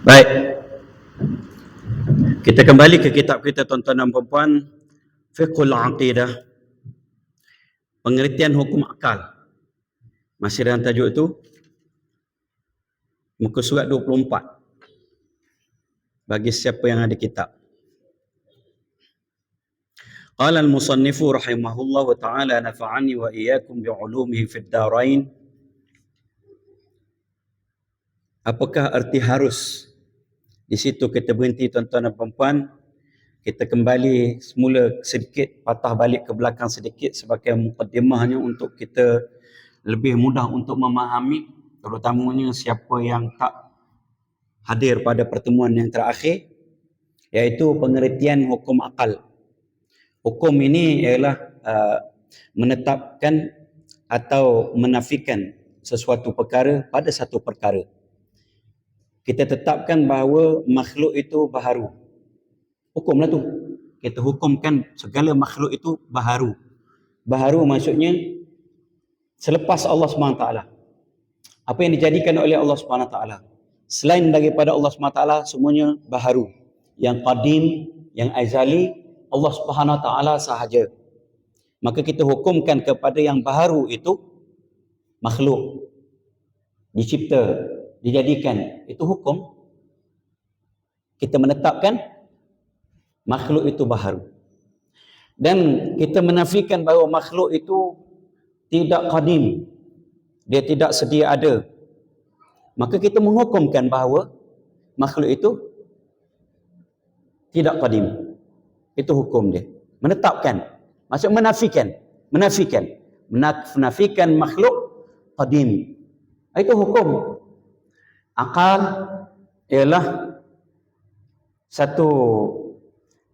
Baik, kita kembali ke kitab kita tuan-tuan dan puan-puan, Fiqhul Aqidah, pengertian hukum akal. Masih dalam tajuk itu, muka surat 24. Bagi siapa yang ada kitab. Qala al-musannifu rahimahullahu ta'ala nafa'ani wa iyyakum bi'ulumihi fid darain. Apakah arti harus? Di situ kita berhenti tuan-tuan dan puan-puan. Kita kembali semula sedikit, patah balik ke belakang sedikit sebagai mukaddimahnya untuk kita lebih mudah untuk memahami, terutamanya siapa yang tak hadir pada pertemuan yang terakhir, iaitu pengertian hukum akal. Hukum ini ialah menetapkan atau menafikan sesuatu perkara pada satu perkara. Kita tetapkan bahawa makhluk itu baharu. Hukumlah tu. Kita hukumkan segala makhluk itu baharu. Baharu maksudnya selepas Allah SWT. Apa yang dijadikan oleh Allah SWT. Selain daripada Allah SWT, semuanya baharu. Yang qadim, yang azali, Allah SWT sahaja. Maka kita hukumkan kepada yang baharu itu makhluk. Dicipta, dijadikan. Itu hukum. Kita menetapkan makhluk itu baharu. Dan kita menafikan bahawa makhluk itu tidak qadim. Dia tidak sedia ada. Maka kita menghukumkan bahawa makhluk itu tidak qadim. Itu hukum dia. Menetapkan. Maksud menafikan. Menafikan makhluk qadim. Itu hukum. Akal ialah satu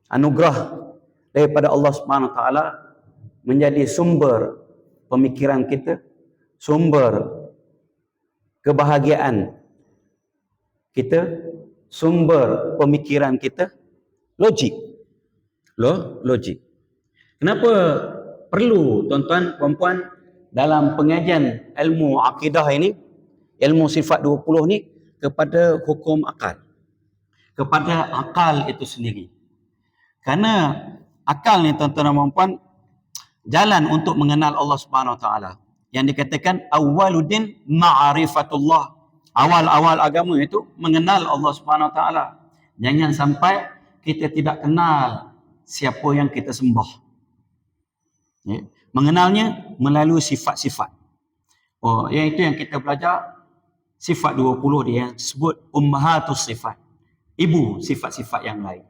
anugerah daripada Allah Subhanahu Wa Taala, menjadi sumber pemikiran kita, sumber kebahagiaan kita, sumber pemikiran kita, logik. Logik. Kenapa perlu tuan-tuan puan-puan dalam pengajian ilmu akidah ini, ilmu sifat 20 ni, kepada hukum akal, kepada akal itu sendiri? Karena akal ni tuan-tuan dan puan-puan jalan untuk mengenal Allah Subhanahu Wa Taala. Yang dikatakan awwaluddin ma'rifatullah. Awal-awal agama itu mengenal Allah Subhanahu Wa Taala. Jangan sampai kita tidak kenal siapa yang kita sembah. Ya. Mengenalnya melalui sifat-sifat. Yang itu yang kita belajar sifat 20 dia yang disebut ummahatus sifat. Ibu sifat-sifat yang lain.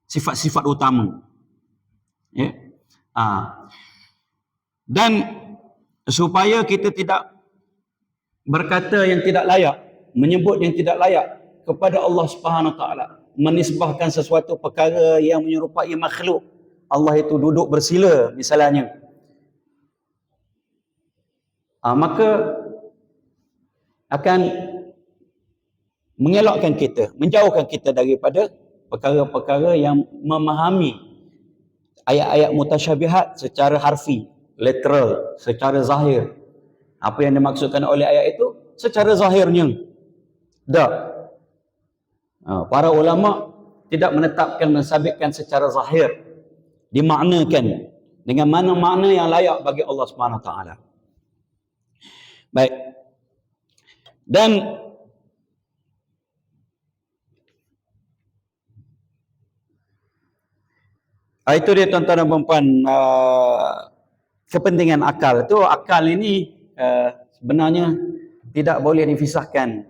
Sifat-sifat utama. Ya. Dan supaya kita tidak berkata yang tidak layak, menyebut yang tidak layak kepada Allah Subhanahu Wa Taala, menisbahkan sesuatu perkara yang menyerupai makhluk. Allah itu duduk bersila misalnya. Maka akan mengelakkan kita, menjauhkan kita daripada perkara-perkara yang memahami ayat-ayat mutasyabihat secara harfi, literal, secara zahir. Apa yang dimaksudkan oleh ayat itu secara zahirnya. Para ulama tidak menetapkan, mensabitkan secara zahir, dimaknakan dengan mana-mana yang layak bagi Allah Subhanahu Wa Taala. Baik. Dan itu dia tuan-tuan dan puan-puan, kepentingan akal. Itu akal ini sebenarnya tidak boleh dipisahkan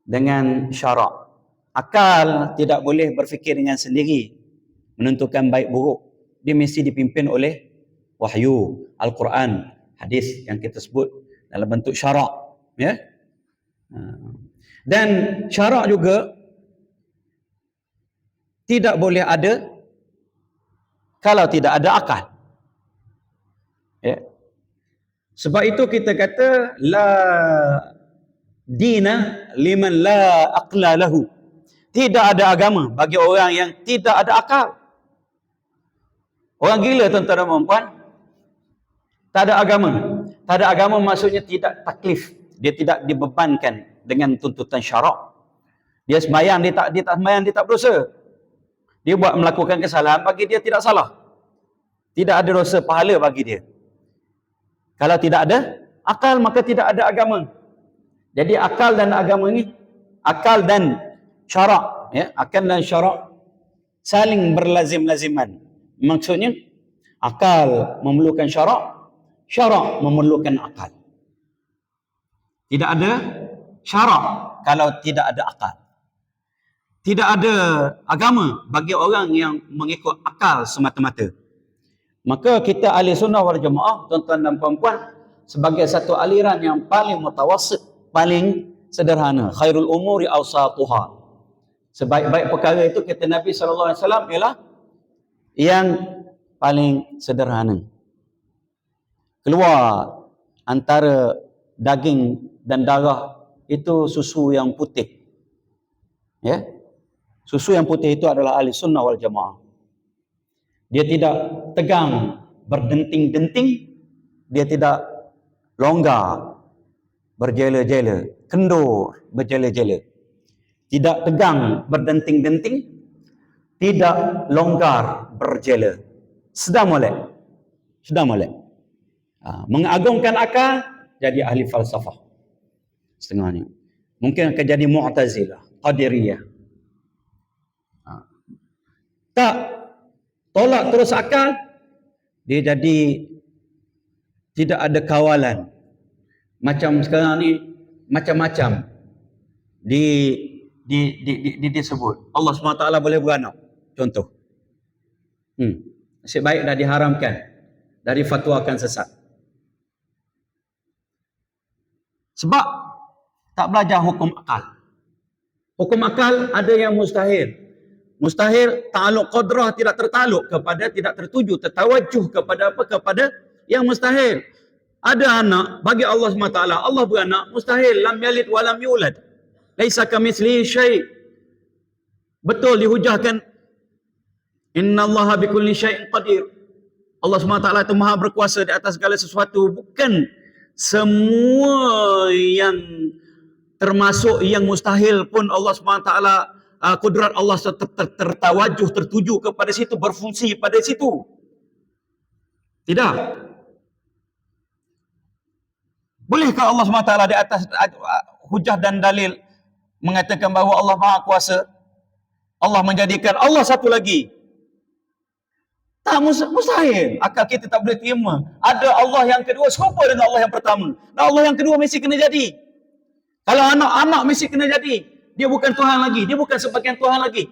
dengan syarak. Akal tidak boleh berfikir dengan sendiri, menentukan baik buruk. Dia mesti dipimpin oleh wahyu, Al-Quran, hadis yang kita sebut dalam bentuk syarak. Ya? Dan syarak juga tidak boleh ada kalau tidak ada akal. Ya. Sebab itu kita kata la dina liman la aqla lahu. Tidak ada agama bagi orang yang tidak ada akal. Orang gila tuan-tuan dan puan-puan, tak ada agama. Tak ada agama maksudnya tidak taklif. Dia tidak dibebankan dengan tuntutan syarak. Dia sembahyang, dia tak sembahyang, dia tak berdosa. Dia buat melakukan kesalahan, bagi dia tidak salah. Tidak ada dosa pahala bagi dia. Kalau tidak ada akal, maka tidak ada agama. Jadi akal dan agama ni, akal dan syarak, ya, akal dan syarak saling berlazim-laziman. Maksudnya, akal memerlukan syarak, syarak memerlukan akal. Tidak ada syarak kalau tidak ada akal. Tidak ada agama bagi orang yang mengikut akal semata-mata. Maka kita ahli sunnah wal jamaah, tuan-tuan dan puan-puan, sebagai satu aliran yang paling mutawassit, paling sederhana. Khairul umuri awsatuha. Sebaik-baik perkara itu, kata Nabi SAW, ialah yang paling sederhana. Keluar antara daging dan darah itu susu yang putih. Ya, susu yang putih itu adalah ahli sunnah wal jamaah. Dia tidak tegang berdenting-denting, dia tidak longgar berjela-jela, kendur berjela-jela. Tidak tegang berdenting-denting, tidak longgar berjela. Sedang molek. Sedang molek. Mengagungkan akal, jadi ahli falsafah. Setengahnya. Mungkin akan jadi Mu'tazilah, Qadiriyah. Tak tolak terus akal, dia jadi tidak ada kawalan. Macam sekarang ni, macam-macam disebut. Allah SWT boleh beranak. Contoh. Nasib baik dah diharamkan. Dari fatwakan sesat. Sebab tak belajar hukum akal. Hukum akal ada yang mustahil. Mustahil, ta'aluk qadrah tidak tertaluk kepada, tidak tertuju, tertawajuh kepada apa? Kepada yang mustahil. Ada anak, bagi Allah SWT, Allah beranak, mustahil. Lam yalid wa lam yulad. Laisa kamitslihi syai'. Betul dihujahkan. Innallaha bikulli syai'in qadir. Allah SWT itu maha berkuasa di atas segala sesuatu. Bukan semua yang termasuk yang mustahil pun Allah SWT, kudrat Allah tertawajuh, tertuju kepada situ, berfungsi pada situ. Tidak. Bolehkah Allah SWT di atas hujah dan dalil mengatakan bahawa Allah maha kuasa? Allah menjadikan Allah satu lagi. Tak, mustahil. Akal kita tak boleh terima. Ada Allah yang kedua serupa dengan Allah yang pertama. Dan Allah yang kedua mesti kena jadi. Kalau anak-anak mesti kena jadi. Dia bukan Tuhan lagi. Dia bukan sebagian Tuhan lagi.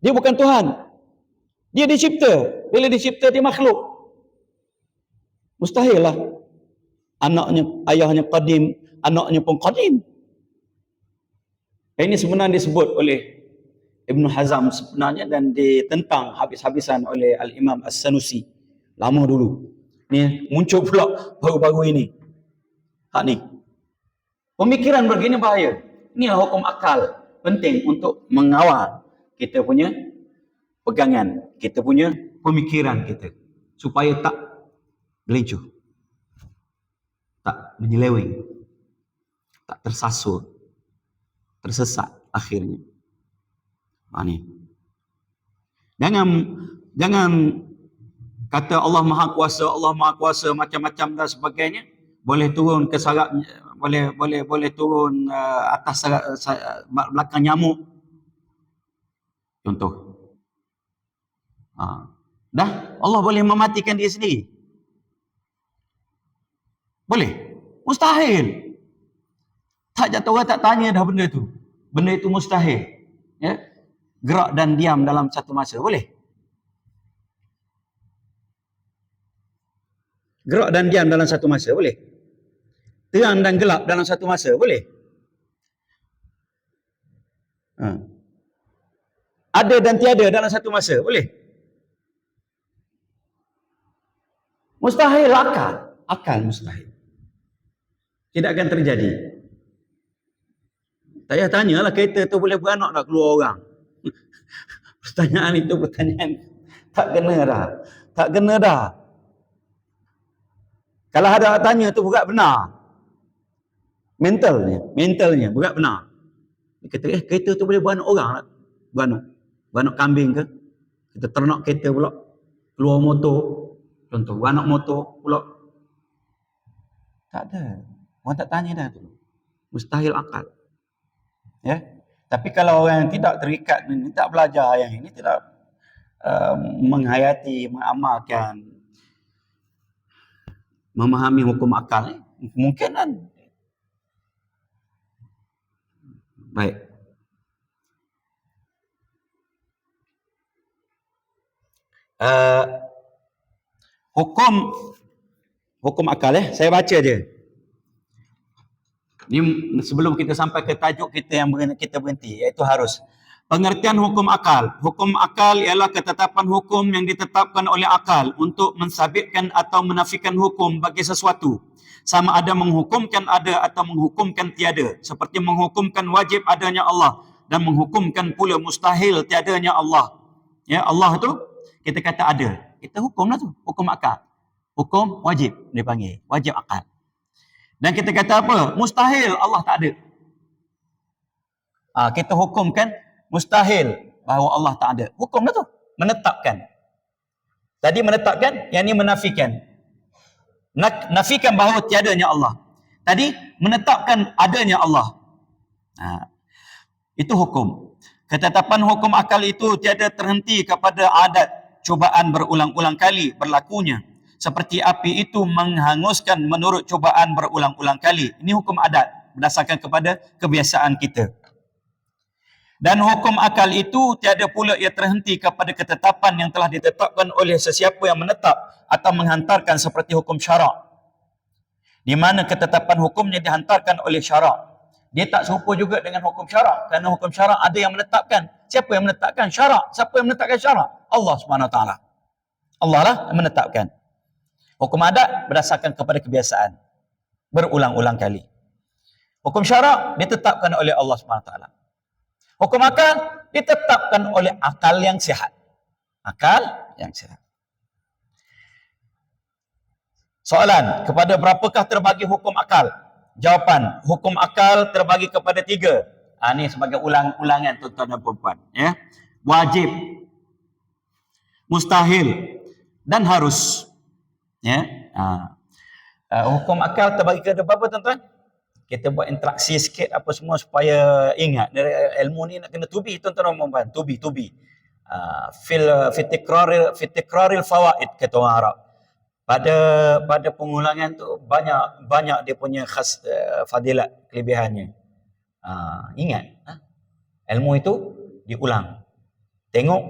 Dia bukan Tuhan. Dia dicipta. Bila dicipta, dia makhluk. Mustahil lah. Anaknya, ayahnya qadim, anaknya pun qadim. Ini sebenarnya disebut oleh Ibn Hazm sebenarnya, dan ditentang habis-habisan oleh Al-Imam As-Sanusi. Lama dulu. Ni muncul pula baru-baru ini. Hak ni. Pemikiran begini bahaya. Inilah hukum akal. Penting untuk mengawal kita punya pegangan, kita punya pemikiran kita. Supaya tak gelincuh. Tak menyeleweng. Tak tersasar. Tersesat akhirnya. Ni. Jangan kata Allah Maha Kuasa macam-macam dan sebagainya. Boleh turun ke sarap, boleh turun atas belakang nyamuk. Contoh. Dah Allah boleh mematikan dia sendiri. Boleh? Mustahil. Tak jatuh orang tak tanya dah benda tu. Benda itu mustahil. Ya? Gerak dan diam dalam satu masa. Boleh? Gerak dan diam dalam satu masa. Boleh? Terang dan gelap dalam satu masa. Boleh? Ada dan tiada dalam satu masa. Boleh? Mustahil akal. Akal mustahil. Tidak akan terjadi. Tak payah tanyalah kereta tu boleh beranak tak keluar orang. Pertanyaan itu pertanyaan tak kena dah. Tak kena dah. Kalau ada tanya tu berat benar. Mentalnya berat benar. Dia kata, kereta tu boleh beranak orang lah. Beranak kambing ke? Kita ternak kereta pula. Keluar motor. Contoh, beranak motor pula. Tak ada. Orang tak tanya dah tu. Mustahil akal. Ya. Tapi kalau orang yang tidak terikat, tak belajar yang ini, tidak menghayati, mengamalkan, memahami hukum akal, mungkin kan. Baik. Hukum akal, saya baca je. Ini sebelum kita sampai ke tajuk kita yang kita berhenti, iaitu harus. Pengertian hukum akal. Hukum akal ialah ketetapan hukum yang ditetapkan oleh akal untuk mensabitkan atau menafikan hukum bagi sesuatu. Sama ada menghukumkan ada atau menghukumkan tiada. Seperti menghukumkan wajib adanya Allah dan menghukumkan pula mustahil tiadanya Allah. Ya, Allah tu kita kata ada. Kita hukumlah tu, hukum akal. Hukum wajib dipanggil, wajib akal. Dan kita kata apa? Mustahil Allah tak ada. Kita hukumkan mustahil bahawa Allah tak ada. Hukumlah tu, menetapkan. Tadi menetapkan, yang ini menafikan. Nafikan bahawa tiadanya Allah. Tadi menetapkan adanya Allah. Itu hukum. Ketetapan hukum akal itu tiada terhenti kepada adat cubaan berulang-ulang kali berlakunya. Seperti api itu menghanguskan menurut cubaan berulang-ulang kali. Ini hukum adat berdasarkan kepada kebiasaan kita. Dan hukum akal itu tiada pula ia terhenti kepada ketetapan yang telah ditetapkan oleh sesiapa yang menetap atau menghantarkan seperti hukum syarak. Di mana ketetapan hukumnya dihantarkan oleh syarak. Dia tak serupa juga dengan hukum syarak. Kerana hukum syarak ada yang menetapkan. Siapa yang menetapkan syarak? Siapa yang menetapkan syarak? Allah SWT. Allah lah yang menetapkan. Hukum adat berdasarkan kepada kebiasaan. Berulang-ulang kali. Hukum syarak ditetapkan oleh Allah SWT. Hukum akal ditetapkan oleh akal yang sihat. Akal yang sihat. Soalan, kepada berapakah terbagi hukum akal? Jawapan, hukum akal terbagi kepada 3. Ini sebagai ulangan tuan-tuan dan puan-puan. Ya. Wajib, mustahil, dan harus. Ya. Hukum akal terbagi kepada berapa tuan-tuan? Kita buat interaksi sikit apa semua supaya ingat. Ilmu ni nak kena tubi tuan-tuan dan puan-puan. Tubi. Fitikraril fawaid kata orang Arab. Pada pengulangan tu banyak dia punya khas fadilat, kelebihannya. Ingat, ilmu itu diulang. Tengok,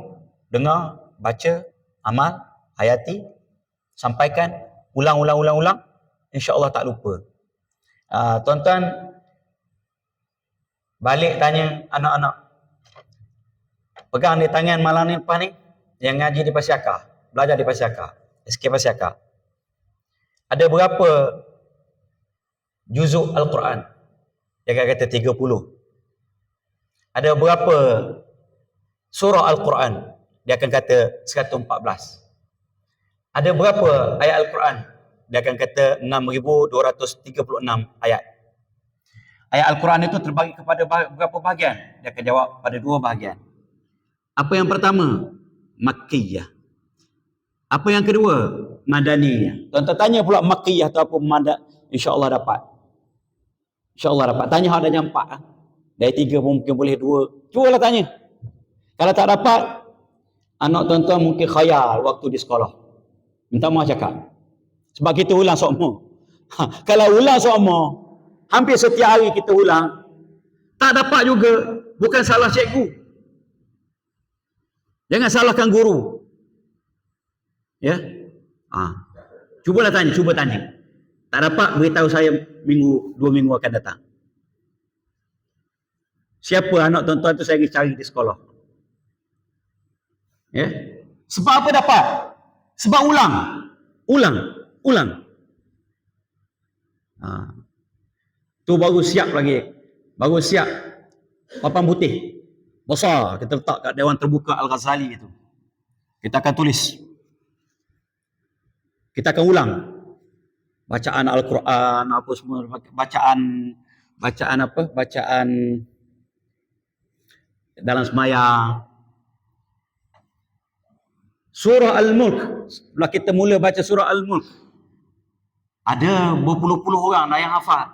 dengar, baca, amal, hayati, sampaikan, ulang, insya-Allah tak lupa. Tuan-tuan balik tanya anak-anak. Pegang di tangan malam ni lepas ni yang ngaji di Pasiakah, belajar di Pasiakah, SK Pasiakah. Ada berapa juzuk Al-Quran? Dia akan kata 30. Ada berapa surah Al-Quran? Dia akan kata 114. Ada berapa ayat Al-Quran? Dia akan kata 6,236 ayat. Ayat Al-Quran itu terbagi kepada berapa bahagian? Dia akan jawab pada 2 bahagian. Apa yang pertama? Makkiyah. Apa yang kedua? Madaniyah. Tuan-tuan tanya pula Makkiyah tu apa? InsyaAllah dapat. InsyaAllah dapat. Tanya ada yang 4. Dari 3 pun mungkin boleh 2. Cubalah tanya. Kalau tak dapat, anak tuan-tuan mungkin khayal waktu di sekolah. Minta maaf cakap. Sebab kita ulang sokmo. Kalau ulang sokmo, hampir setiap hari kita ulang, tak dapat juga. Bukan salah cikgu. Jangan salahkan guru. Ya. Cuba tanya. Tak dapat, beritahu saya 2 minggu akan datang. Siapa anak tuan-tuan tu saya pergi cari di sekolah. Ya. Sebab apa dapat? Sebab ulang. Tu baru siap lagi. Baru siap. Papan putih. Besar. Kita letak kat Dewan Terbuka Al-Ghazali itu. Kita akan tulis. Kita akan ulang. Bacaan Al-Quran, apa semua. Bacaan apa? Bacaan dalam semayang. Surah Al-Mulk, setelah kita mula baca surah Al-Mulk, ada berpuluh-puluh orang dah yang hafal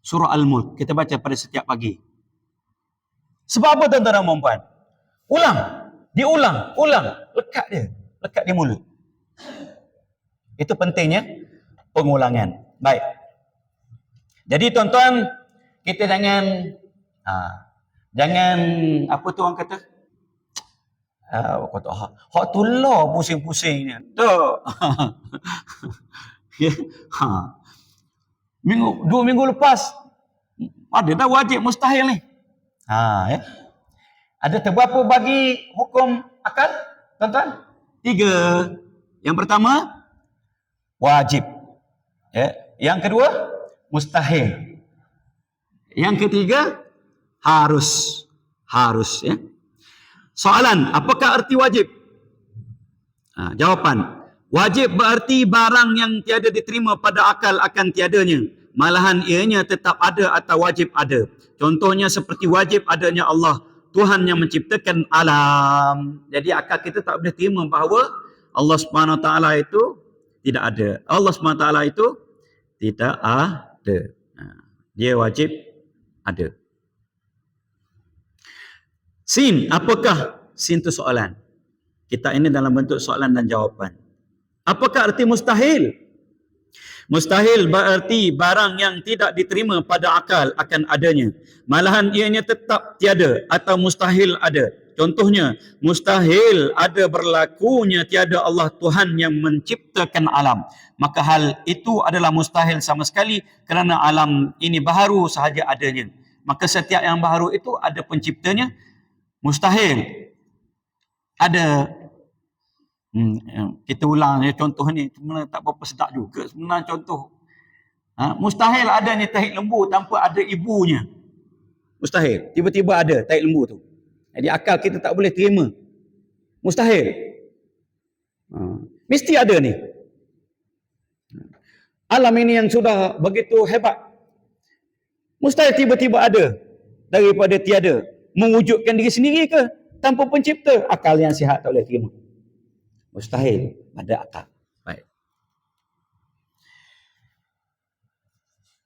surah Al-Mulk. Kita baca pada setiap pagi. Sebab apa tuan-tuan dan puan? Ulang, diulang, ulang, lekat di mulut. Itu pentingnya pengulangan. Baik. Jadi tuan-tuan, kita jangan apa tu orang kata? Kata hak tu lah pusing-pusing ni. Tak. Dua minggu lepas ada dah wajib mustahil ni. Ya. Ada terberapa bagi hukum akal, tuan-tuan? 3. Yang pertama, wajib. Ya. Yang kedua, mustahil. Yang ketiga, harus. Ya. Soalan, apakah arti wajib? Jawapan, wajib berarti barang yang tiada diterima pada akal akan tiadanya. Malahan ianya tetap ada atau wajib ada. Contohnya seperti wajib adanya Allah, Tuhan yang menciptakan alam. Jadi akal kita tak boleh terima bahawa Allah Subhanahu Wa Taala itu tidak ada. Allah Subhanahu Wa Taala itu tidak ada. Dia wajib ada. Sin, apakah? Sin itu soalan. Kita ini dalam bentuk soalan dan jawapan. Apakah arti mustahil? Mustahil berarti barang yang tidak diterima pada akal akan adanya. Malahan ianya tetap tiada atau mustahil ada. Contohnya, mustahil ada berlakunya tiada Allah Tuhan yang menciptakan alam. Maka hal itu adalah mustahil sama sekali kerana alam ini baharu sahaja adanya. Maka setiap yang baharu itu ada penciptanya. Mustahil ada. Kita ulang contoh ni sebenarnya tak berapa sedap juga sebenarnya contoh. Mustahil adanya tahi lembu tanpa ada ibunya. Mustahil. Tiba-tiba ada tahi lembu tu. Jadi akal kita tak boleh terima. Mustahil. Mesti ada ni. Alam ini yang sudah begitu hebat. Mustahil tiba-tiba ada daripada tiada. Mewujudkan diri sendiri ke? Tanpa pencipta. Akal yang sihat tak boleh terima. Mustahil pada akal. Baik.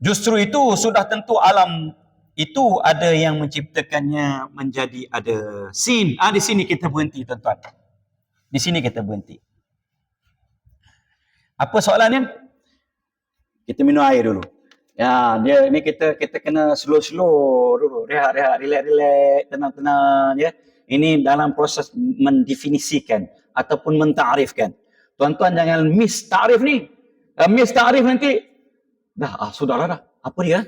Justru itu sudah tentu alam itu ada yang menciptakannya menjadi ada. Sin. Di sini kita berhenti tuan-tuan. Di sini kita berhenti. Apa soalannya? Kita minum air dulu. Ya, dia ni kita kena slow dulu. Rehat, relax, tenang, ya. Ini dalam proses mendefinisikan ataupun mentarifkan. Tuan-tuan jangan miss ta'rif ni. Miss ta'rif nanti sudahlah dah. Apa dia?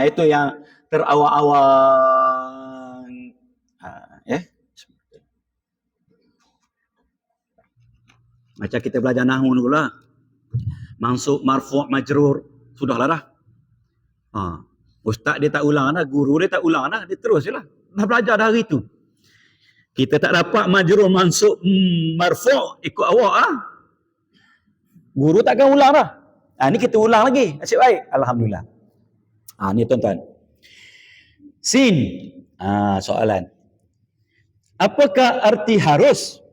Itu yang terawang-awang. Ya. Macam kita belajar nahwu dululah. Mansub, marfu', majrur. Sudahlah dah. Ustaz dia tak ulang dah, guru dia tak ulang dah, dia terus je lah. Dah belajar dah hari tu. Kita tak dapat majrur, mansub, marfu' ikut awak Guru takkan ulang dah. Ni kita ulang lagi. Nasib baik. Alhamdulillah. Ni tuan-tuan. Sin. Soalan. Apakah arti harus?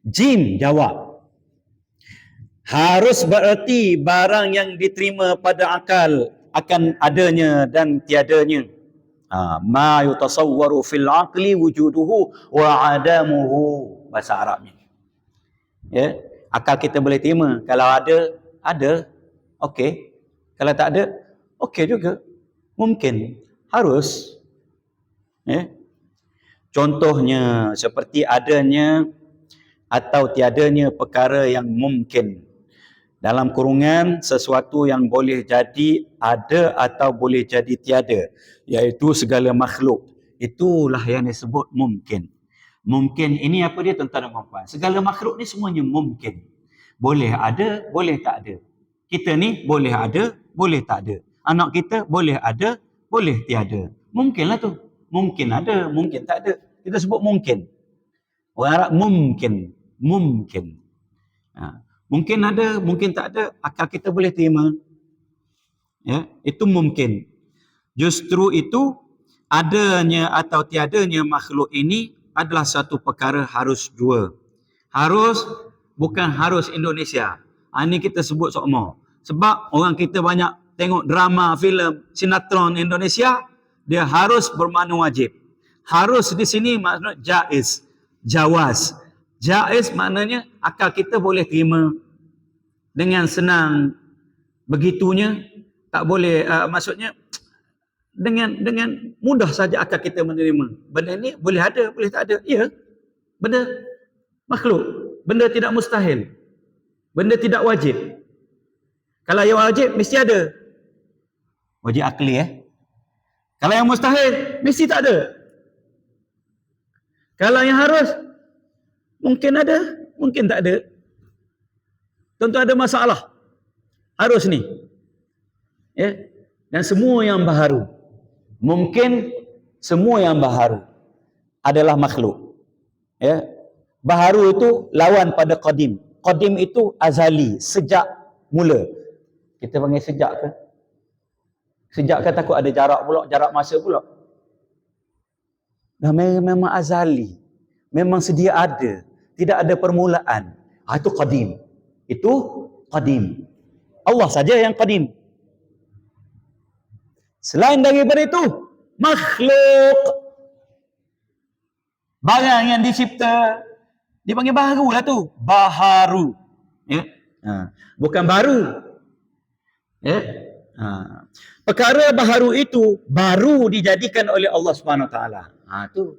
Jim jawab. Harus berarti barang yang diterima pada akal akan adanya dan tiadanya. Ma yutasawwaru fil aqli wujuduhu wa adamuhu. Bahasa Arabnya. Ya, akal kita boleh terima. Kalau ada, okey. Kalau tak ada, okey juga. Mungkin, harus. Ya. Contohnya seperti adanya atau tiadanya perkara yang mungkin. Dalam kurungan sesuatu yang boleh jadi ada atau boleh jadi tiada, iaitu segala makhluk. Itulah yang disebut mungkin. Mungkin ini apa dia tuan-tuan dan puan-puan? Segala makhluk ni semuanya mungkin. Boleh ada, boleh tak ada. Kita ni boleh ada, boleh tak ada. Anak kita boleh ada, boleh tiada. Mungkinlah tu. Mungkin ada, mungkin tak ada. Kita sebut mungkin. Orang Arab mungkin. Mungkin ada, mungkin tak ada, akal kita boleh terima. Ya, itu mungkin. Justru itu adanya atau tiadanya makhluk ini adalah satu perkara harus dua. Harus, bukan harus Indonesia. Ini kita sebut sokmo. Sebab orang kita banyak tengok drama, filem, sinetron Indonesia, dia harus bermakna wajib. Harus di sini makna jaiz, jawaz. Jaiz maknanya akal kita boleh terima dengan senang begitunya, tak boleh maksudnya dengan mudah saja akal kita menerima. Benda ni boleh ada, boleh tak ada. Ya. Benda makhluk, benda tidak mustahil. Benda tidak wajib. Kalau yang wajib mesti ada. Wajib akli Kalau yang mustahil mesti tak ada. Kalau yang harus mungkin ada, mungkin tak ada. Tentu ada masalah. Harus ni. Ya. Dan semua yang baharu. Mungkin semua yang baharu adalah makhluk. Ya. Baharu itu lawan pada qadim. Qadim itu azali, sejak mula. Kita panggil sejak ke? Sejak kan takut ada jarak pula, jarak masa pula. Dah memang azali. Memang sedia ada. Tidak ada permulaan. Itu qadim. Itu qadim. Allah saja yang qadim. Selain daripada itu, makhluk. Barang yang dicipta, dipanggil baharu lah tu. Baharu. Ya? Bukan baru. Ya? Perkara baharu itu, baru dijadikan oleh Allah Subhanahu Wa Taala. Tu.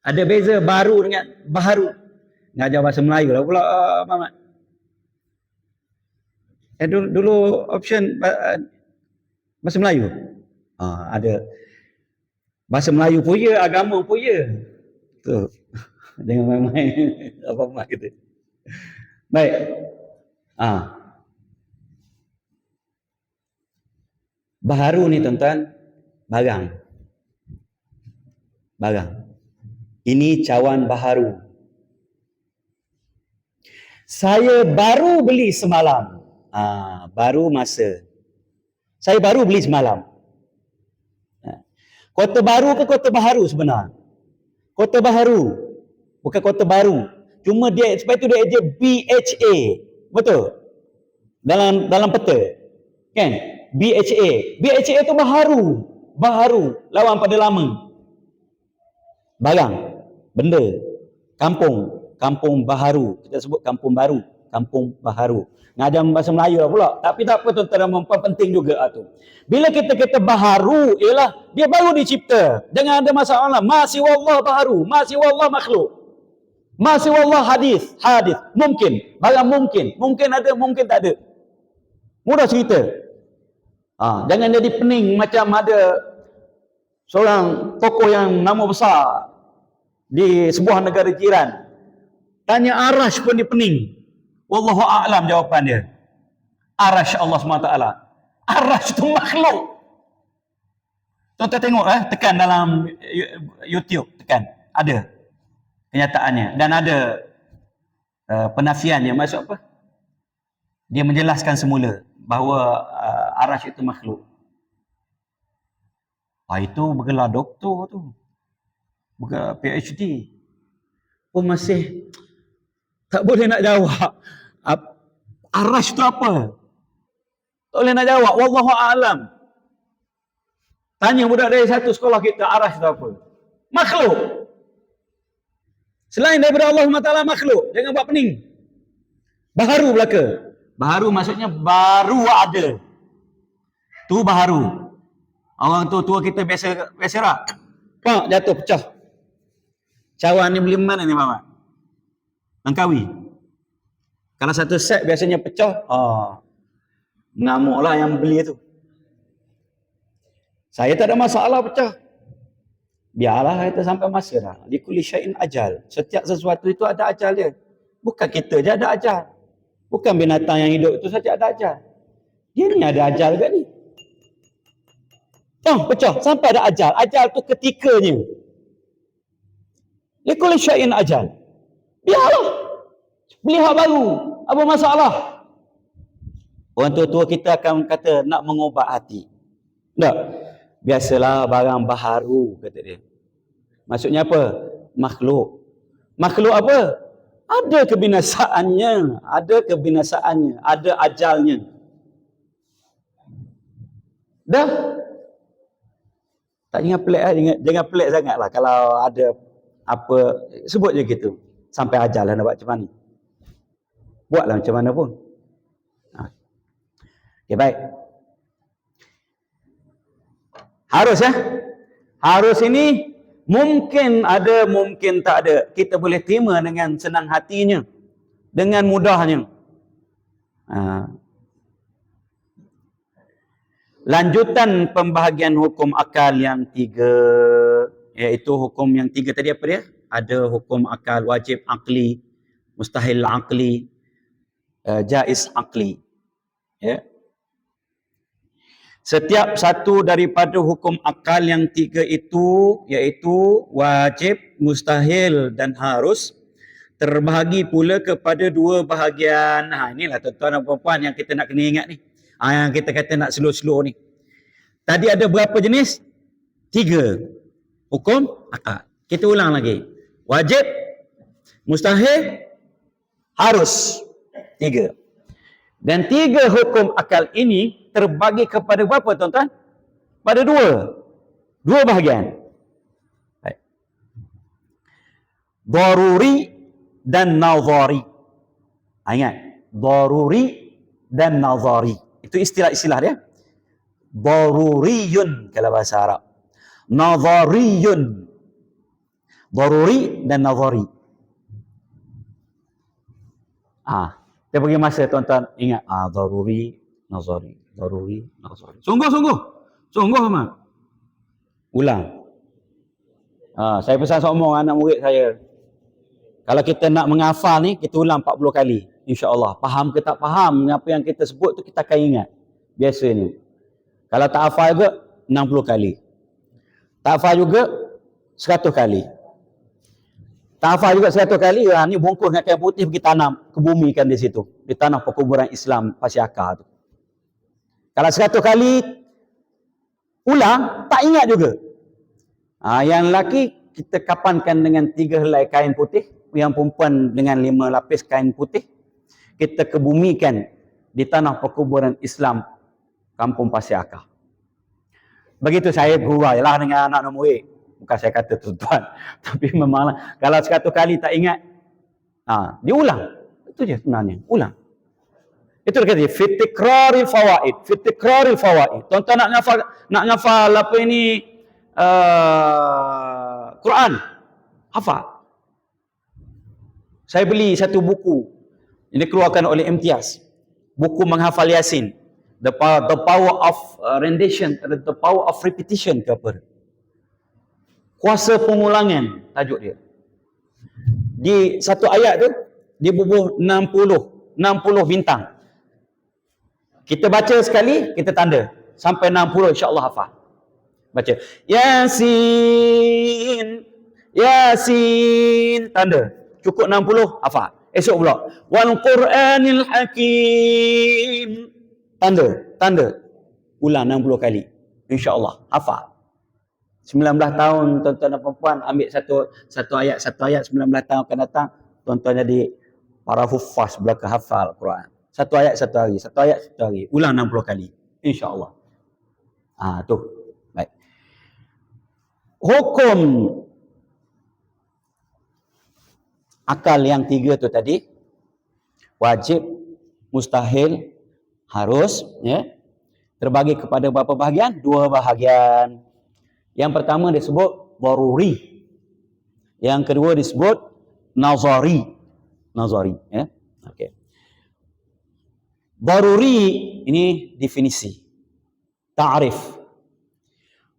Ada beza baru dengan baharu. Ngajar bahasa Melayu lah pula, Mamat. Dulu option bahasa Melayu. Ada bahasa Melayu pun ya, agama pun ya. Tu. Jangan main-main apa-apa gitu. Baik. Baharu ni tuan-tuan, barang. Ini cawan baharu. Saya baru beli semalam. Baru masa. Saya baru beli semalam. Kota baru ke kota baharu sebenar? Kota baharu. Bukan kota baru. Cuma dia, sebab itu dia aja BHA. Betul? Dalam peta. Kan? BHA. BHA itu baharu. Baharu. Lawan pada lama. Barang. Benda. Kampung. Kampung baharu. Kita sebut kampung baru. Kampung baharu. Ngajar bahasa Melayu lah pula. Tapi tak apa tuan-tuan, memang penting juga tu. Bila kita kata baharu, ialah dia baru dicipta. Jangan ada masalah. Masih wallah baharu. Masih wallah makhluk. Masih wallah hadis. Mungkin. Barang mungkin. Mungkin ada, mungkin tak ada. Mudah cerita. Jangan jadi pening macam ada seorang tokoh yang nama besar di sebuah negara jiran. Tanya Arash pun dia pening. Wallahu a'lam jawapan dia. Arash Allah SWT. Arash tu makhluk. Tuan-tuan tengok tekan dalam YouTube, tekan. Ada kenyataannya. Dan ada penafiannya. Maksud apa? Dia menjelaskan semula bahawa Arash itu makhluk. Itu bergelar doktor tu. Bergelar PhD. Pun masih tak boleh nak jawab. Arash tu apa? Tak boleh nak jawab. Wallahu a'lam. Tanya budak dari satu sekolah kita, Arash tu apa? Makhluk. Selain daripada Allah SWT makhluk. Jangan buat pening. Baharu belaka. Baharu maksudnya baru ada. Tu baharu. Orang tua kita biasa rak. Pak, jatuh pecah. Cawan ni beli mana ni, Mamat? Langkawi. Kalau satu set biasanya pecah, mengamuklah yang beli tu. Saya tak ada masalah pecah. Biarlah kita sampai masa dah. Likulli syai'in ajal. Setiap sesuatu itu ada ajal dia. Bukan kita je ada ajal. Bukan binatang yang hidup itu saja ada ajal. Dia ni ada ajal juga ni. Pecah. Sampai ada ajal. Ajal tu ketikanya. Likulli syai'in ajal. Biarlah. Beli hak baru. Apa masalah? Orang tua-tua kita akan kata nak mengobat hati. Tak. Biasalah barang baharu kata dia. Maksudnya apa? Makhluk. Makhluk apa? Ada kebinasaannya, ada ajalnya. Dah. Tak jangan pelik lah, jangan pelik sangatlah kalau ada apa, sebut je gitu. Sampai ajal lah nak buat macam mana. Buatlah macam mana pun. Okay, baik. Harus ya. Harus ini mungkin ada, mungkin tak ada. Kita boleh terima dengan senang hatinya. Dengan mudahnya. Lanjutan pembahagian hukum akal yang 3. Iaitu hukum yang 3 tadi apa dia? Ada hukum akal, wajib akli, mustahil akli, jaiz akli. Ya. Setiap satu daripada hukum akal yang 3 itu, iaitu wajib, mustahil dan harus, terbahagi pula kepada 2 bahagian. Inilah tuan-tuan dan puan-puan yang kita nak kena ingat ni. Yang kita kata nak slow-slow ni. Tadi ada berapa jenis? 3 hukum akal. Kita ulang lagi. Wajib, mustahil, harus. 3. Dan 3 hukum akal ini terbagi kepada berapa tuan-tuan? Pada 2 bahagian. Baik. Daruri dan nazari. Ingat, daruri dan nazari. Itu istilah-istilah dia. Daruriyun kalau bahasa Arab. Nazariyun. Daruri dan nazari. Kita bagi masa tuan-tuan ingat. Daruri, nazari. Daruri, nazari. Sungguh. Sungguh amat. Ulang. Saya pesan seorang anak murid saya. Kalau kita nak menghafal ni, kita ulang 40 kali. InsyaAllah. Faham ke tak faham, apa yang kita sebut tu kita akan ingat. Biasanya. Kalau tak hafal juga, 60 kali. Tak hafal juga, 100 kali. Tak hafal juga 100 kali, ni bungkus dengan kain putih pergi tanam, kebumikan di situ. Di tanah perkuburan Islam Pasiakar tu. Kalau 100 kali ulang, tak ingat juga. Yang lelaki, kita kapankan dengan 3 helai kain putih. Yang perempuan dengan 5 lapis kain putih. Kita kebumikan di tanah perkuburan Islam Kampung Pasiakar. Begitu saya gurau lah dengan anak-anak murid. Bukan saya kata tuan-tuan. Tapi memanglah, kalau 100 kali tak ingat, diulang. Itu je sebenarnya. Ulang. Itu dia kata, fitikraril fawaid. Fitikraril fawaid. Tuan-tuan nak ngafal apa ini, Quran. Hafal. Saya beli satu buku. Ini dikeluarkan oleh Imtiaz. Buku menghafal Yasin. The power of rendition, the power of repetition ke apa? Kuasa pengulangan, tajuk dia. Di satu ayat tu, dibubuh 60 bintang. Kita baca sekali, kita tanda. Sampai 60, insyaAllah hafal. Baca. Yasin. Tanda. Cukup 60, hafal. Esok pula. Wal Quranil Hakim. Tanda. Ulang 60 kali. InsyaAllah. Hafal. 19 tahun tuan-tuan dan perempuan ambil satu ayat 19 tahun akan datang, tuan-tuan jadi para hufaz belaka hafal Quran. Satu ayat satu hari. Ulang 60 kali. InsyaAllah. Tu. Baik. Hukum akal yang 3 tu tadi, wajib, mustahil, harus, ya, terbagi kepada berapa bahagian? 2 bahagian. Yang pertama disebut daruri. Yang kedua disebut nazari. Ya. Okey. Daruri ini definisi. Ta'rif.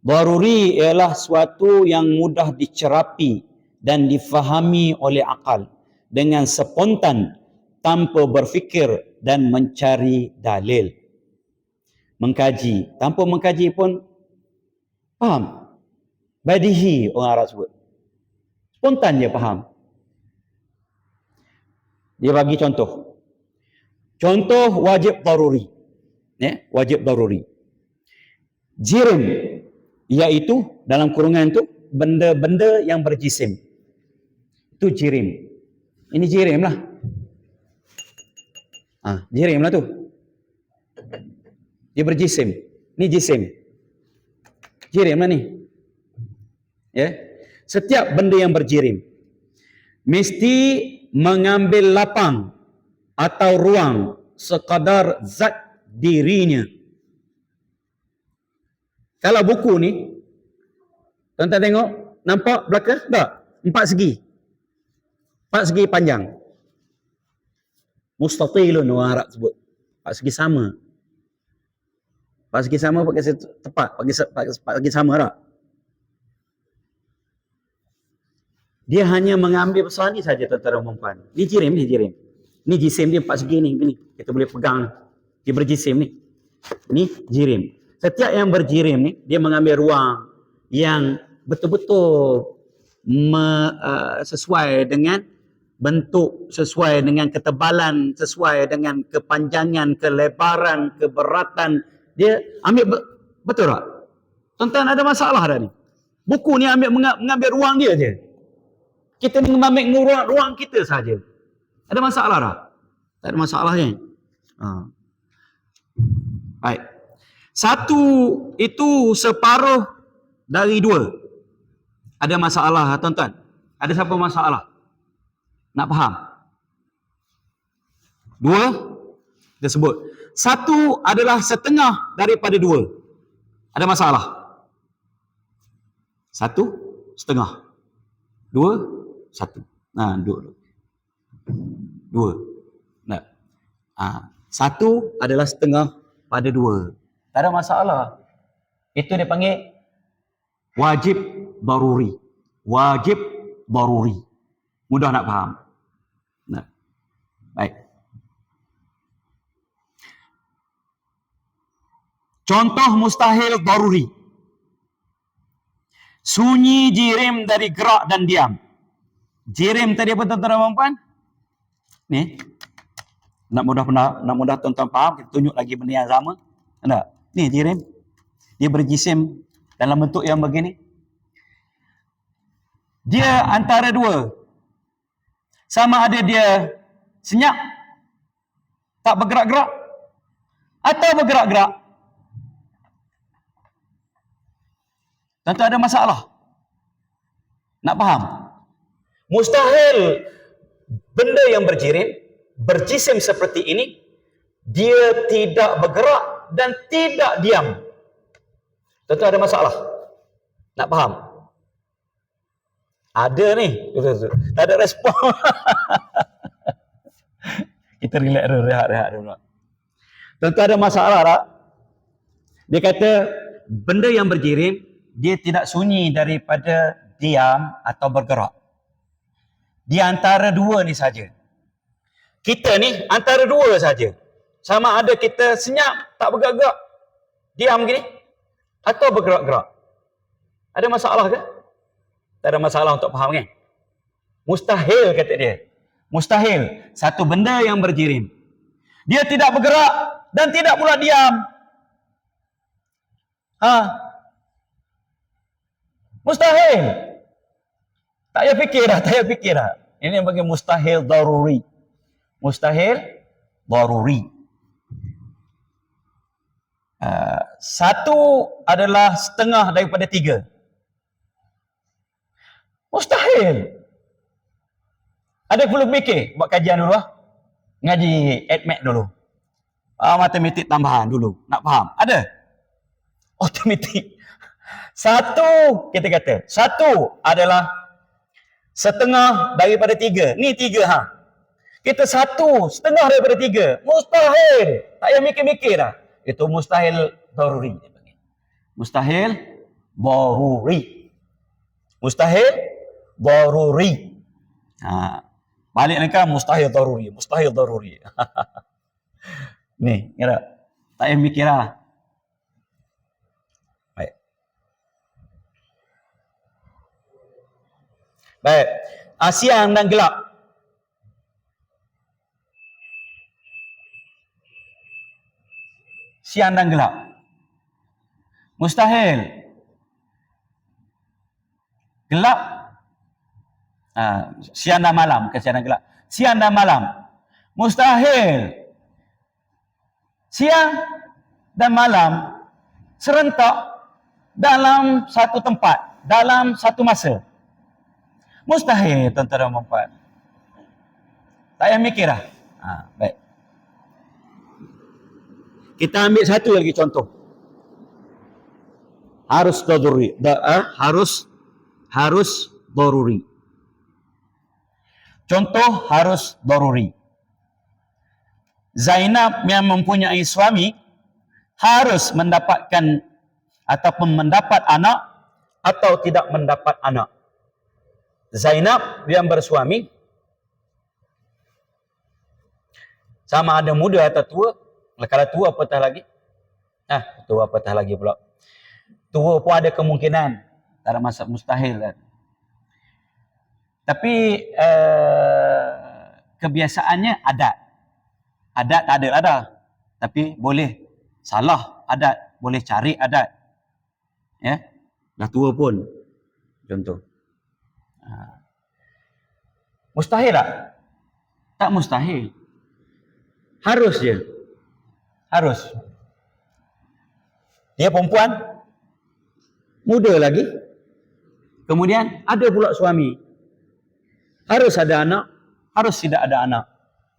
Daruri ialah suatu yang mudah dicerapi dan difahami oleh akal dengan spontan tanpa berfikir dan mencari dalil. Mengkaji. Tanpa mengkaji pun faham. Badihi orang Arab sebut. Spontan dia faham. Dia bagi contoh. Contoh wajib daruri. Ya, wajib daruri. Jirim, iaitu dalam kurungan tu benda-benda yang berjisim. Itu jirim. Ini jirim lah. Jirim lah tu. Dia berjisim. Ini jisim. Jirim lah ni. Ya. Setiap benda yang berjirim mesti mengambil lapang atau ruang sekadar zat dirinya. Kalau buku ni, tuan-tuan tengok, nampak belakang? Tak? 4 segi. 4 segi panjang. Mustatilun orang Arab sebut. 4 segi sama. 4 segi sama pakai tepat, pakai sama tak? Dia hanya mengambil besar ni saja, tuan-tuan dan puan-puan. Ni jirim, ni jirim. Ni jisim dia 4 segi ni, ni. Kita boleh pegang ni. Dia berjisim ni. Ni jirim. Setiap yang berjirim ni, dia mengambil ruang yang betul-betul sesuai dengan bentuk, sesuai dengan ketebalan, sesuai dengan kepanjangan, kelebaran, keberatan. Dia ambil betul tak? Tuan-tuan ada masalah dah ni. Buku ni mengambil ruang dia je. Kita ni mengambil ruang kita saja. Ada masalah tak? Tak ada masalah kan? Baik. Satu itu separuh dari 2. Ada masalah tuan-tuan? Ada siapa masalah? Nak faham? 2 kita sebut. 1 adalah setengah daripada 2. Ada masalah? 1 setengah. 2 1. 2. 2. Nah. 1 adalah setengah pada 2. Tak ada masalah. Itu dia panggil wajib daruri. Wajib daruri. Mudah nak faham. Nah. Baik. Contoh mustahil daruri. Sunyi jirim dari gerak dan diam. Jirim tadi apa tuan-tuan dan puan-puan? Ni. Nak mudah tuan-tuan faham, kita tunjuk lagi benda yang sama. Tak? Ni jirim. Dia berjisim dalam bentuk yang begini. Dia antara 2. Sama ada dia senyap, tak bergerak-gerak, atau bergerak-gerak. Tuan-tuan ada masalah? Nak faham? Mustahil benda yang berjisim seperti ini, dia tidak bergerak dan tidak diam. Tuan-tuan ada masalah? Nak faham? Ada ni. Tak ada respon. Kita relax dulu, rehat dulu. Tuan-tuan ada masalah tak? Dia kata, benda yang berjirim, dia tidak sunyi daripada diam atau bergerak. Di antara 2 ni saja. Kita ni antara 2 saja. Sama ada kita senyap, tak bergerak-gerak, diam gini, atau bergerak-gerak. Ada masalah ke? Tak ada masalah untuk faham kan? Mustahil kata dia. Mustahil. Satu benda yang berjirim. Dia tidak bergerak dan tidak pula diam. Mustahil. Tak payah fikir dah. Ini yang bagi mustahil daruri. Mustahil daruri. 1 adalah setengah daripada 3. Mustahil. Ada perlu fikir, buat kajian dulu lah. Ngaji ADMAT dulu. Matematik tambahan dulu. Nak faham? Ada? Automatik. 1, kita kata, 1 adalah setengah daripada 3. Ni 3 Kita 1 setengah daripada 3. Mustahil. Tak payah mikir-mikir dah. Itu mustahil daruri. Mustahil daruri. Mustahil daruri. Balik ni kan mustahil daruri. Mustahil daruri. Ni, kira. Tak payah mikir lah. Baik. Siang dan gelap. Siang dan gelap. Mustahil. Gelap. Siang dan malam. Bukan siang dan gelap. Siang dan malam. Mustahil. Siang dan malam serentak dalam satu tempat, dalam satu masa. Mustahil, tuan-tuan dan puan. Tak payah mikir lah. Baik. Kita ambil satu lagi contoh. Harus daruri. Harus daruri. Contoh harus daruri. Zainab yang mempunyai suami harus mendapatkan ataupun mendapat anak atau tidak mendapat anak. Zainab yang bersuami sama ada muda atau tua. Kalau tua apatah lagi. Tua apatah lagi pula. Tua pun ada kemungkinan. Tak ada masa mustahil kan. Tapi kebiasaannya adat. Adat tak ada. Tapi boleh salah adat. Boleh cari adat. Ya, dah tua pun. Contoh. Mustahil tak? Tak mustahil. Harus je. Harus. Dia perempuan. Muda lagi. Kemudian ada pula suami. Harus ada anak. Harus tidak ada anak.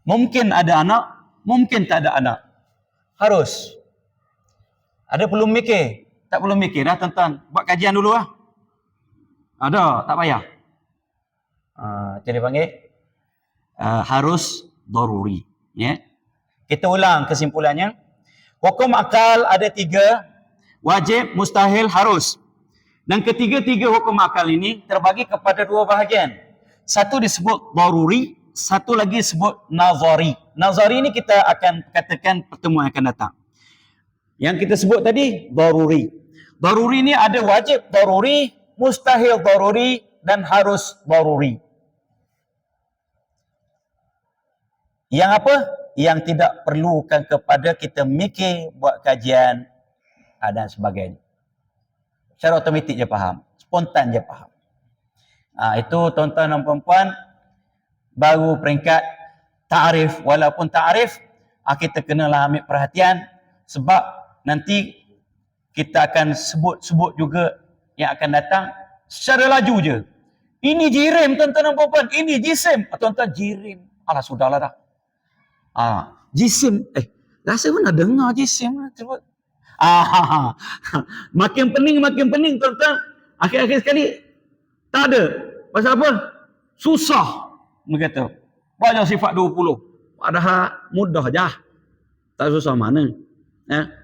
Mungkin ada anak. Mungkin tak ada anak. Harus. Ada perlu mikir? Tak perlu mikir dah tuan-tuan. Buat kajian dulu lah. Ada, tak payah. Jadi panggil harus daruri. Ya. Kita ulang kesimpulannya. Hukum akal ada 3. Wajib, mustahil, harus. Dan ketiga-tiga hukum akal ini terbagi kepada 2 bahagian. Satu disebut daruri, satu lagi disebut nazari. Nazari ini kita akan katakan pertemuan akan datang. Yang kita sebut tadi, daruri. Daruri ini ada wajib daruri, mustahil daruri, dan harus daruri. Yang apa? Yang tidak perlukan kepada kita mikir, buat kajian, dan sebagainya. Secara otomatik je faham. Spontan je faham. Itu tuan-tuan dan puan-puan, baru peringkat ta'arif. Walaupun ta'arif, kita kenalah ambil perhatian, sebab nanti kita akan sebut-sebut juga yang akan datang secara laju je. Ini jirim tuan-tuan dan puan-puan, ini jisim. Tuan-tuan jirim. Alah sudahlah dah. Jisim. Rasa pernah dengar jisim. Makin pening tuan-tuan. Akhir-akhir sekali tak ada. Pasal apa? Susah. Berkata. Baca sifat 20. Padahal mudah je. Tak susah mana.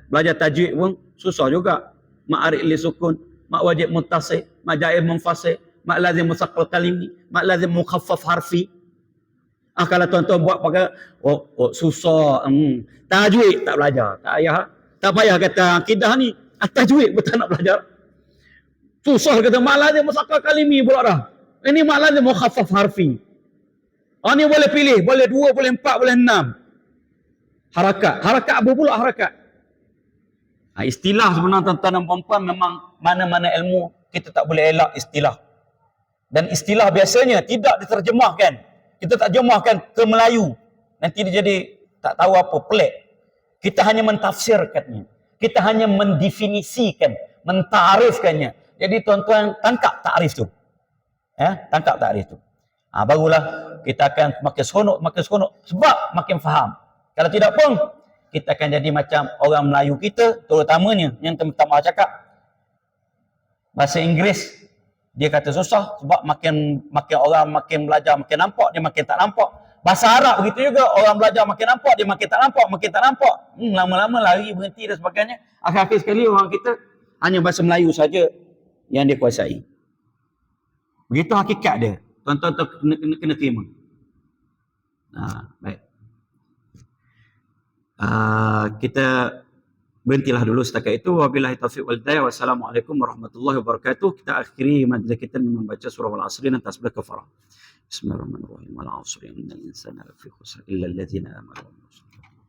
Belajar tajwid pun susah juga. Ma'arif li sukun, mak wajib muttasil, mak jaib munfasil, mak lazim musaqqal kalimi, mak lazim mukhaffaf harfi. Kalau tuan-tuan buat pakai susah. Tajwid tak belajar. Tak payah kata akidah ni. Tajwid pun tak nak belajar. Susah kata mak lazim musaqqal kalimi pula dah. Ini mak lazim mukhaffaf harfi. Ni boleh pilih, boleh 2, boleh 4, boleh 6. Harakat apa pula harakat? Istilah sebenarnya tuan-tuan dan puan-puan memang mana-mana ilmu kita tak boleh elak istilah. Dan istilah biasanya tidak diterjemahkan. Kita tak jemahkan ke Melayu. Nanti dia jadi tak tahu apa, pelik. Kita hanya mentafsirkannya. Kita hanya mendefinisikan, mentarifkannya. Jadi tuan-tuan tangkap takrif tu. Tangkap takrif tu. Barulah kita akan makin seronok. Sebab makin faham. Kalau tidak pun, kita akan jadi macam orang Melayu kita, terutamanya yang teman-teman cakap. Bahasa Inggeris, dia kata susah sebab makin orang makin belajar makin nampak, dia makin tak nampak. Bahasa Arab begitu juga, orang belajar makin nampak, dia makin tak nampak. Lama-lama lari, berhenti dan sebagainya. Akhir-akhir sekali orang kita hanya bahasa Melayu saja yang dia kuasai. Begitu hakikat dia. Tuan-tuan kena terima. Baik. Kita berhentilah dulu setakat itu. Wabillahi taufiq wal hidayah. Wassalamualaikum warahmatullahi wabarakatuh. Kita akhiri majlis kita dengan membaca surah Al-Asr dan tasbih kafarah. Bismillahirrahmanirrahim. Wal 'asri innal insana lafi khusr illa alladziina aamanu wa 'amilus salihati.